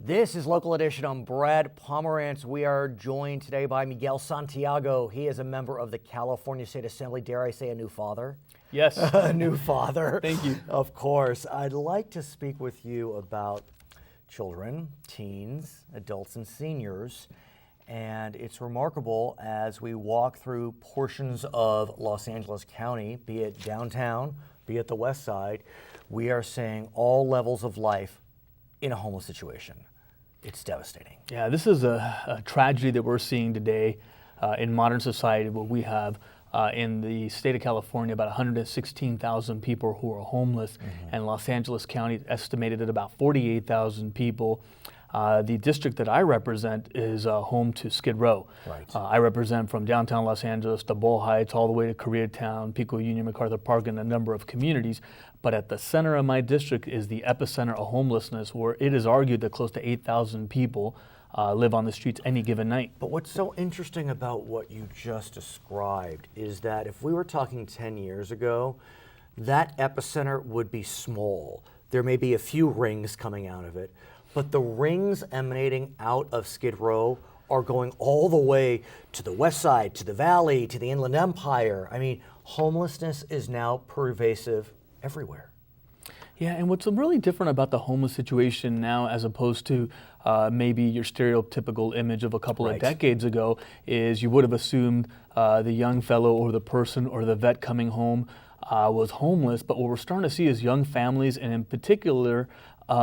This is Local Edition. I'm Brad Pomerance. We are joined today by Miguel Santiago. He is a member of the California State Assembly. Dare I say a new father? Yes. A new father. Thank you. Of course. I'd like to speak with you about children, teens, adults, and seniors. And it's remarkable as we walk through portions of Los Angeles County, be it downtown, be it the west side, we are seeing all levels of life in a homeless situation. It's devastating. Yeah, this is a tragedy that we're seeing today in modern society. What we have in the state of California, about 116,000 people who are homeless, and Los Angeles County estimated at about 48,000 people. The district that I represent is home to Skid Row. Right. I represent from downtown Los Angeles to Boyle Heights, all the way to Koreatown, Pico Union, MacArthur Park, and a number of communities. But at the center of my district is the epicenter of homelessness, where it is argued that close to 8,000 people live on the streets any given night. But what's so interesting about what you just described is that if we were talking 10 years ago, that epicenter would be small. There may be a few rings coming out of it, but the rings emanating out of Skid Row are going all the way to the west side, to the valley, to the Inland Empire. I mean, homelessness is now pervasive everywhere. Yeah, and what's really different about the homeless situation now as opposed to maybe your stereotypical image of a couple of decades ago is you would have assumed the young fellow or the person or the vet coming home was homeless, but what we're starting to see is young families, and in particular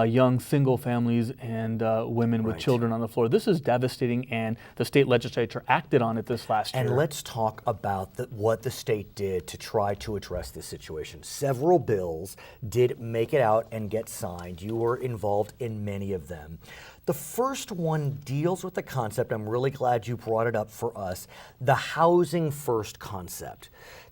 young single families and women with children on the floor. This is devastating, and the state legislature acted on it this last year. And let's talk about what the state did to try to address this situation. Several bills did make it out and get signed. You were involved in many of them. The first one deals with the concept, I'm really glad you brought it up for us, the housing first concept.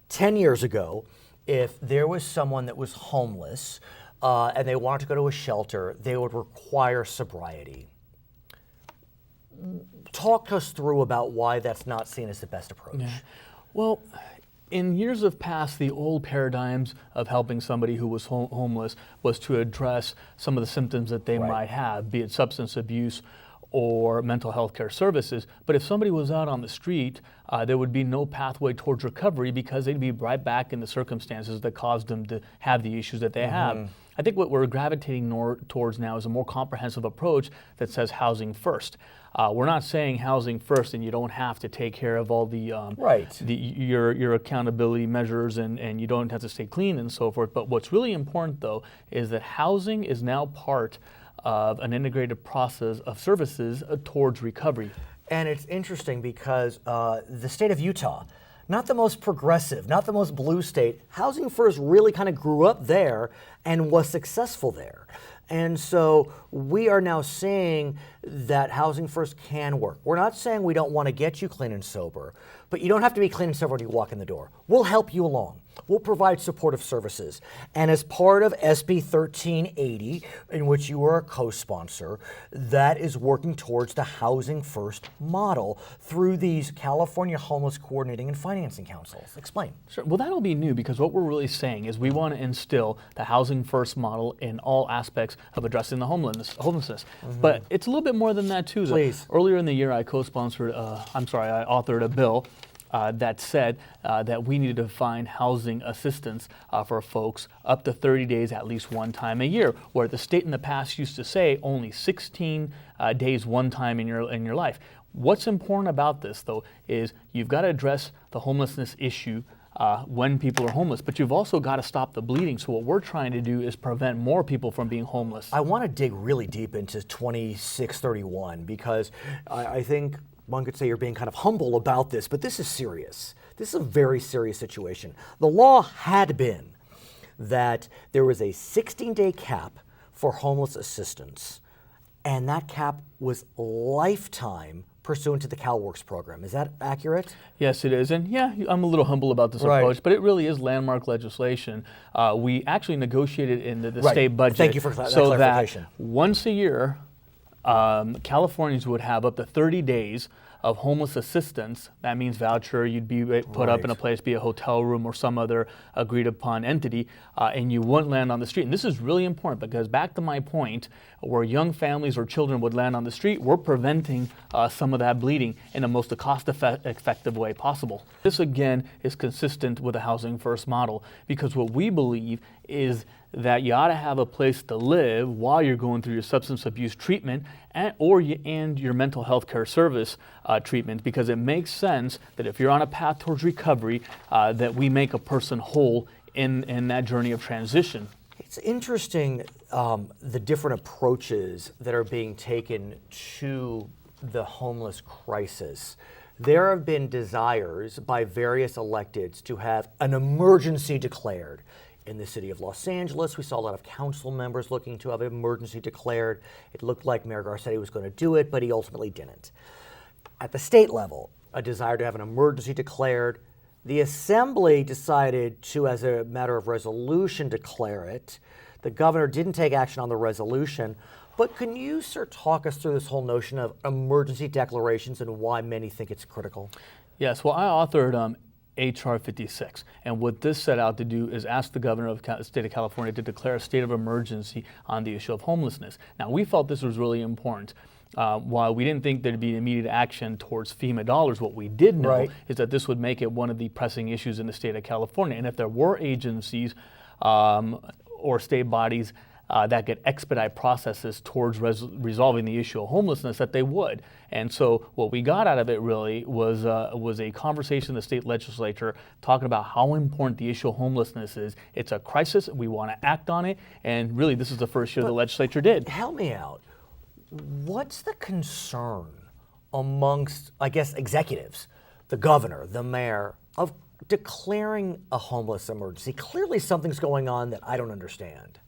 10 years ago, if there was someone that was homeless, and they wanted to go to a shelter, they would require sobriety. Talk us through about why that's not seen as the best approach. Yeah. Well, in years of past, the old paradigms of helping somebody who was homeless was to address some of the symptoms that they might have, be it substance abuse or mental health care services. But if somebody was out on the street, there would be no pathway towards recovery because they'd be right back in the circumstances that caused them to have the issues that they have. I think what we're gravitating towards now is a more comprehensive approach that says housing first. We're not saying housing first and you don't have to take care of all the, your accountability measures and you don't have to stay clean and so forth. But what's really important, though, is that housing is now part of an integrated process of services towards recovery. And it's interesting because the state of Utah, not the most progressive, not the most blue state, Housing First really kind of grew up there and was successful there. And so we are now seeing that Housing First can work. We're not saying we don't want to get you clean and sober, but you don't have to be clean and sober when you walk in the door. We'll help you along. We'll provide supportive services. And as part of SB 1380, in which you are a co-sponsor, that is working towards the Housing First model through these California Homeless Coordinating and Financing Councils. Explain. Sure. Well, that'll be new because what we're really saying is we want to instill the Housing First model in all aspects of addressing the homelessness. But it's a little bit more than that too. Please. Earlier in the year, I I authored a bill that said that we needed to find housing assistance for folks up to 30 days at least one time a year, where the state in the past used to say only 16 days one time in your life. What's important about this, though, is you've got to address the homelessness issue when people are homeless, but you've also got to stop the bleeding. So what we're trying to do is prevent more people from being homeless. I want to dig really deep into 2631 because I think one could say you're being kind of humble about this, but this is serious. This is a very serious situation. The law had been that there was a 16-day cap for homeless assistance, and that cap was lifetime pursuant to the CalWorks program. Is that accurate? Yes, it is. And yeah, I'm a little humble about this approach, but it really is landmark legislation. We actually negotiated in the state budget. Thank you for that so clarification. That once a year, Californians would have up to 30 days of homeless assistance. That means voucher, you'd be put up in a place, be a hotel room or some other agreed upon entity, and you wouldn't land on the street. And this is really important because back to my point, where young families or children would land on the street, we're preventing some of that bleeding in the most cost-effective way possible. This again is consistent with the Housing First model, because what we believe is that you ought to have a place to live while you're going through your substance abuse treatment and your mental health care service treatment, because it makes sense that if you're on a path towards recovery, that we make a person whole in that journey of transition. It's interesting the different approaches that are being taken to the homeless crisis. There have been desires by various electeds to have an emergency declared. In the city of Los Angeles, we saw a lot of council members looking to have an emergency declared. It looked like Mayor Garcetti was going to do it, but he ultimately didn't. At the state level, a desire to have an emergency declared. The Assembly decided to, as a matter of resolution, declare it. The governor didn't take action on the resolution. But can you, sir, talk us through this whole notion of emergency declarations and why many think it's critical? Yes, well, I authored HR 56, and what this set out to do is ask the governor of the state of California to declare a state of emergency on the issue of homelessness. Now, we felt this was really important. While we didn't think there'd be immediate action towards FEMA dollars, what we did know is that this would make it one of the pressing issues in the state of California. And if there were agencies or state bodies that could expedite processes towards resolving the issue of homelessness, that they would. And so what we got out of it really was a conversation in the state legislature talking about how important the issue of homelessness is. It's a crisis. We want to act on it. And really, this is the first year the legislature did. Help me out. What's the concern amongst, I guess, executives, the governor, the mayor, of declaring a homeless emergency? Clearly something's going on that I don't understand.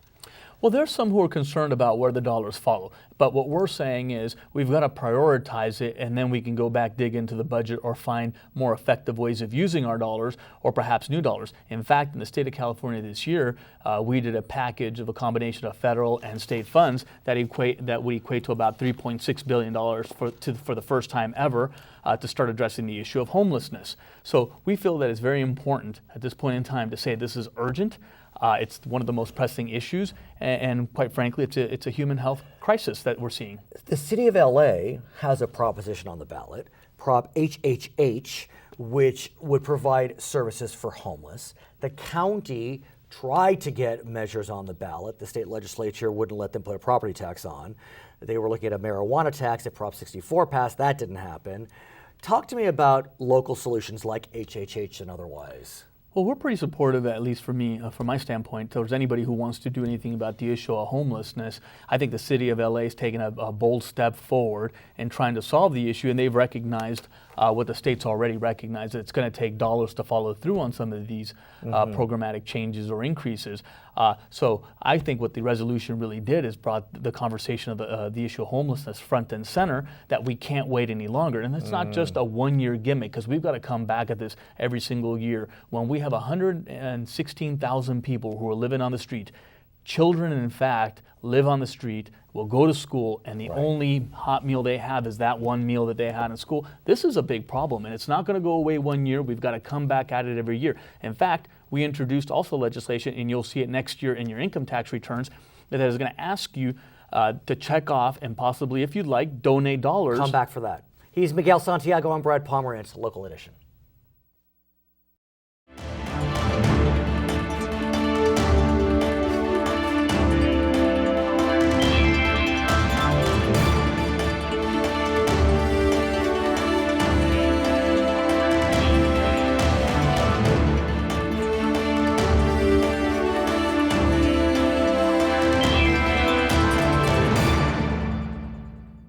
Well, there's some who are concerned about where the dollars follow. But what we're saying is we've got to prioritize it, and then we can go back, dig into the budget, or find more effective ways of using our dollars, or perhaps new dollars. In fact, in the state of California this year, we did a package of a combination of federal and state funds that would equate to about $3.6 billion for the first time ever to start addressing the issue of homelessness. So we feel that it's very important at this point in time to say this is urgent. It's one of the most pressing issues, and quite frankly, it's a human health crisis that we're seeing. The city of LA has a proposition on the ballot, Prop HHH, which would provide services for homeless. The county tried to get measures on the ballot. The state legislature wouldn't let them put a property tax on. They were looking at a marijuana tax. If Prop 64 passed, that didn't happen. Talk to me about local solutions like HHH and otherwise. Well, we're pretty supportive, at least for me, from my standpoint, towards anybody who wants to do anything about the issue of homelessness. I think the city of LA has taken a bold step forward in trying to solve the issue, and they've recognized what the state's already recognized, that it's going to take dollars to follow through on some of these programmatic changes or increases. So I think what the resolution really did is brought the conversation of the issue of homelessness front and center, that we can't wait any longer. And it's not just a one-year gimmick, because we've got to come back at this every single year. When we have 116,000 people who are living on the street, children, in fact, live on the street, will go to school, and the only hot meal they have is that one meal that they had in school. This is a big problem, and it's not going to go away one year. We've got to come back at it every year. In fact, we introduced also legislation, and you'll see it next year in your income tax returns, that is going to ask you to check off and possibly, if you'd like, donate dollars. Come back for that. He's Miguel Santiago. I'm Brad Pomerance, Local Edition.